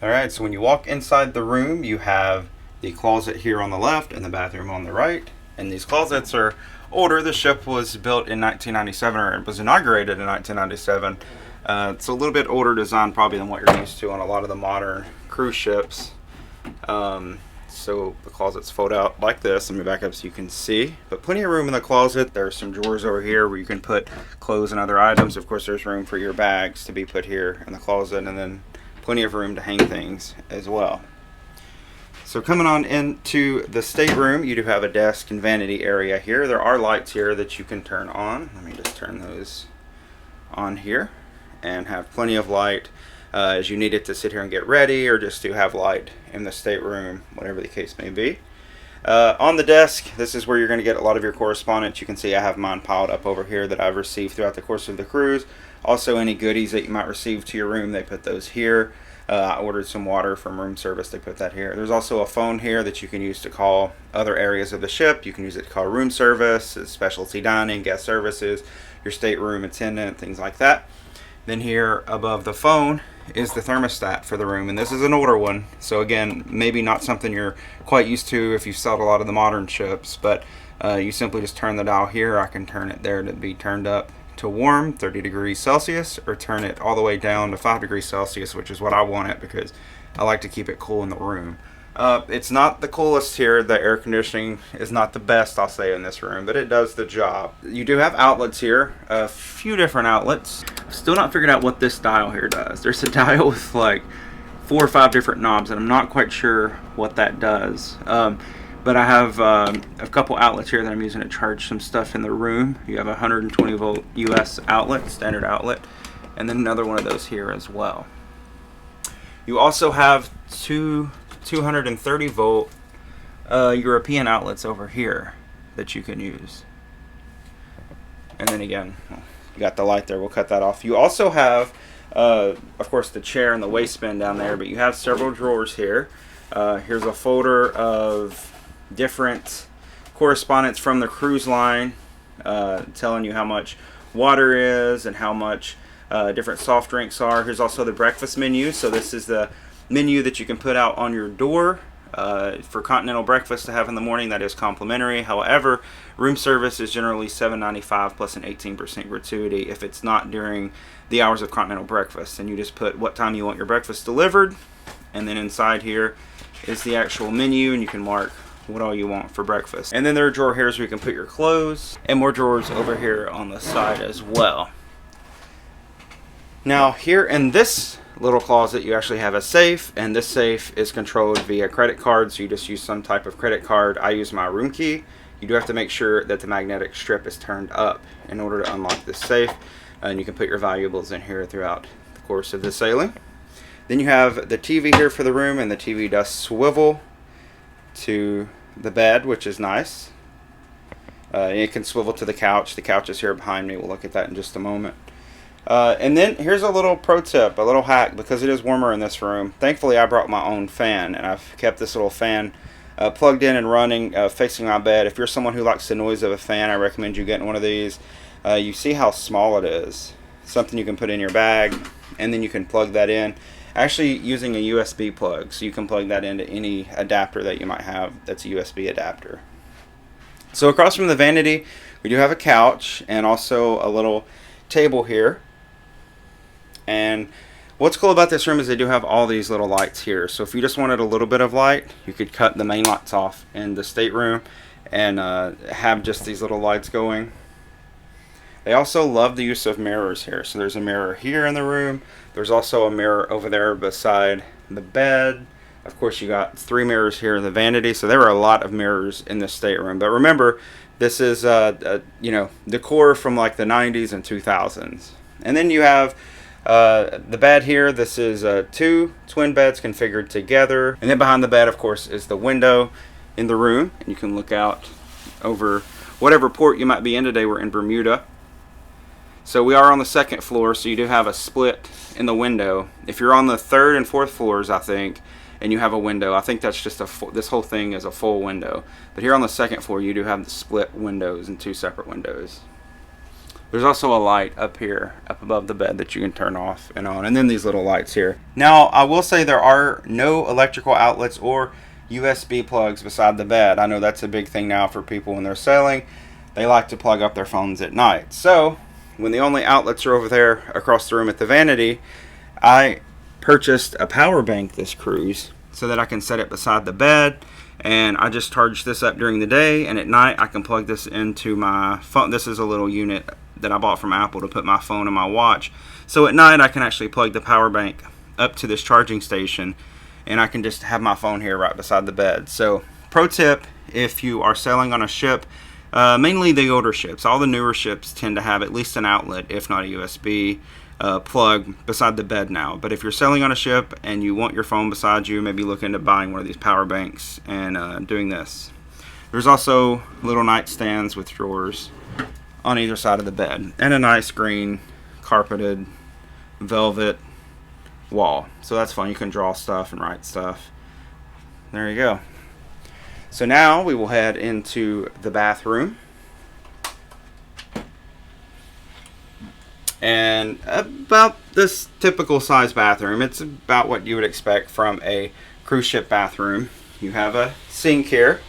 Alright, so when you walk inside the room, you have the closet here on the left and the bathroom on the right. And these closets are older. The ship was built in 1997, or it was inaugurated in 1997. It's a little bit older design probably than what you're used to on a lot of the modern cruise ships. So the closets fold out like this. Let me back up so you can see. But plenty of room in the closet. There's some drawers over here where you can put clothes and other items. Of course, there's room for your bags to be put here in the closet, and then plenty of room to hang things as well. So coming on into the stateroom, you do have a desk and vanity area here. There are lights here that you can turn on. Let me just turn those on here and have plenty of light as you need it to sit here and get ready, or just to have light in the stateroom, whatever the case may be. On the desk, this is where you're going to get a lot of your correspondence. You can see I have mine piled up over here that I've received throughout the course of the cruise. Also, any goodies that you might receive to your room, they put those here. I ordered some water from room service, they put that here. There's also a phone here that you can use to call other areas of the ship. You can use it to call room service, specialty dining, guest services, your stateroom attendant, things like that. Then here above the phone is the thermostat for the room, and this is an older one, so again, maybe not something you're quite used to if you've sailed a lot of the modern ships, but you simply just turn the dial here. I can turn it there to be turned up to warm, 30 degrees Celsius, or turn it all the way down to 5 degrees Celsius, which is what I want it because I like to keep it cool in the room. It's not the coolest here. The air conditioning is not the best, I'll say, in this room, but it does the job. You do have outlets here, a few different outlets. I've still not figured out what this dial here does. There's a dial with like 4 or 5 different knobs, and I'm not quite sure what that does. But I have a couple outlets here that I'm using to charge some stuff in the room. You have a 120 volt US outlet, standard outlet, and then another one of those here as well. You also have two 230 volt European outlets over here that you can use. And then again, you got the light there, we'll cut that off. You also have, of course, the chair and the waistband down there, but you have several drawers here. Here's a folder of different correspondence from the cruise line, telling you how much water is and how much different soft drinks are. Here's also the breakfast menu. So this is the menu that you can put out on your door for continental breakfast to have in the morning. That is complimentary. However, room service is generally $7.95 plus an 18% gratuity if it's not during the hours of continental breakfast. And you just put what time you want your breakfast delivered, and then inside here is the actual menu, and you can mark what all you want for breakfast. And then there are drawer here where you can put your clothes, and more drawers over here on the side as well. Now here in this little closet you actually have a safe, and this safe is controlled via credit card, so you just use some type of credit card. I use my room key. You do have to make sure that the magnetic strip is turned up in order to unlock this safe, and you can put your valuables in here throughout the course of the sailing. Then you have the TV here for the room, and the TV does swivel to the bed, which is nice. It can swivel to the couch. The couch is here behind me. We'll look at that in just a moment. And then here's a little pro tip, a little hack, because it is warmer in this room. Thankfully, I brought my own fan, and I've kept this little fan plugged in and running, facing my bed. If you're someone who likes the noise of a fan, I recommend you getting one of these. You see how small it is. Something you can put in your bag, and then you can plug that in. Actually using a USB plug, so you can plug that into any adapter that you might have that's a USB adapter. So across from the vanity, we do have a couch and also a little table here. And what's cool about this room is they do have all these little lights here. So if you just wanted a little bit of light, you could cut the main lights off in the stateroom and have just these little lights going. They also love the use of mirrors here. So there's a mirror here in the room. There's also a mirror over there beside the bed. Of course, you got 3 mirrors here in the vanity. So there are a lot of mirrors in this stateroom. But remember, this is decor from like the 90s and 2000s. And then you have the bed here. This is 2 twin beds configured together. And then behind the bed, of course, is the window in the room. And you can look out over whatever port you might be in. Today we're in Bermuda. So we are on the 2nd floor, so you do have a split in the window. If you're on the 3rd and 4th floors, I think, and you have a window, I think that's just this whole thing is a full window. But here on the 2nd floor, you do have the split windows and 2 separate windows. There's also a light up here, up above the bed, that you can turn off and on, and then these little lights here. Now, I will say there are no electrical outlets or USB plugs beside the bed. I know that's a big thing now for people when they're sailing. They like to plug up their phones at night. So, when the only outlets are over there across the room at the vanity, I purchased a power bank this cruise so that I can set it beside the bed, and I just charge this up during the day, and at night I can plug this into my phone. This is a little unit that I bought from Apple to put my phone and my watch. So at night I can actually plug the power bank up to this charging station, and I can just have my phone here right beside the bed. So pro tip, if you are sailing on a ship, mainly the older ships, all the newer ships tend to have at least an outlet, if not a USB plug beside the bed now. But if you're sailing on a ship and you want your phone beside you, maybe look into buying one of these power banks and doing this. There's also little nightstands with drawers on either side of the bed, and a nice green carpeted velvet wall. So that's fun. You can draw stuff and write stuff. There you go. So now we will head into the bathroom. And about this typical size bathroom, it's about what you would expect from a cruise ship bathroom. You have a sink here.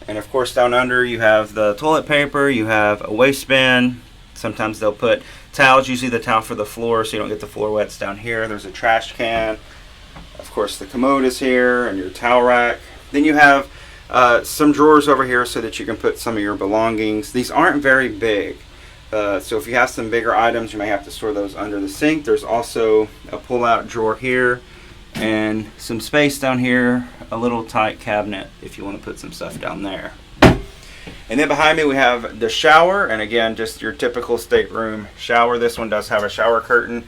And of course down under you have the toilet paper, you have a waste bin. Sometimes they'll put towels, usually the towel for the floor so you don't get the floor wets down here. There's a trash can. Of course the commode is here and your towel rack. Then you have some drawers over here so that you can put some of your belongings. These aren't very big. So if you have some bigger items, you may have to store those under the sink. There's also a pull-out drawer here and some space down here, a little tight cabinet if you want to put some stuff down there. And then behind me we have the shower, and again, just your typical stateroom shower. This one does have a shower curtain,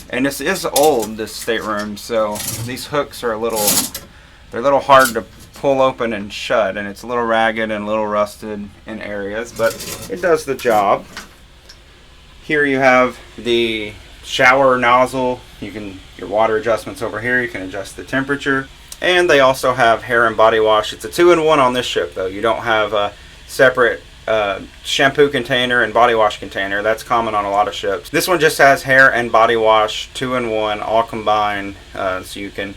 and this is old, this stateroom, so these hooks are they're a little hard to pull open and shut, and it's a little ragged and a little rusted in areas, but it does the job. Here you have the shower nozzle. Your water adjustments over here. You can adjust the temperature. And they also have hair and body wash. It's a 2-in-1 on this ship though. You don't have a separate shampoo container and body wash container. That's common on a lot of ships. This one just has hair and body wash, 2-in-1, all combined. So you can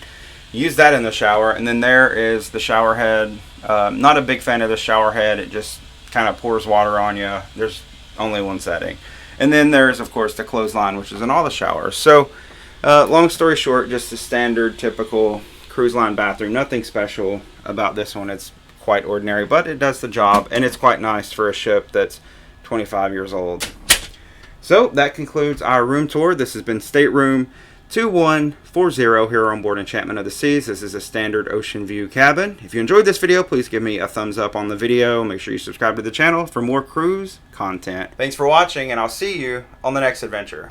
use that in the shower. And then there is the shower head. Not a big fan of the shower head. It just kind of pours water on you. There's only one setting. And then there's, of course, the clothesline, which is in all the showers. So, long story short, just a standard, typical cruise line bathroom. Nothing special about this one. It's quite ordinary, but it does the job, and it's quite nice for a ship that's 25 years old. So, that concludes our room tour. This has been Stateroom 2140 here on board Enchantment of the Seas. This is a standard Oceanview cabin. If you enjoyed this video, please give me a thumbs up on the video. Make sure you subscribe to the channel for more cruise content. Thanks for watching, and I'll see you on the next adventure.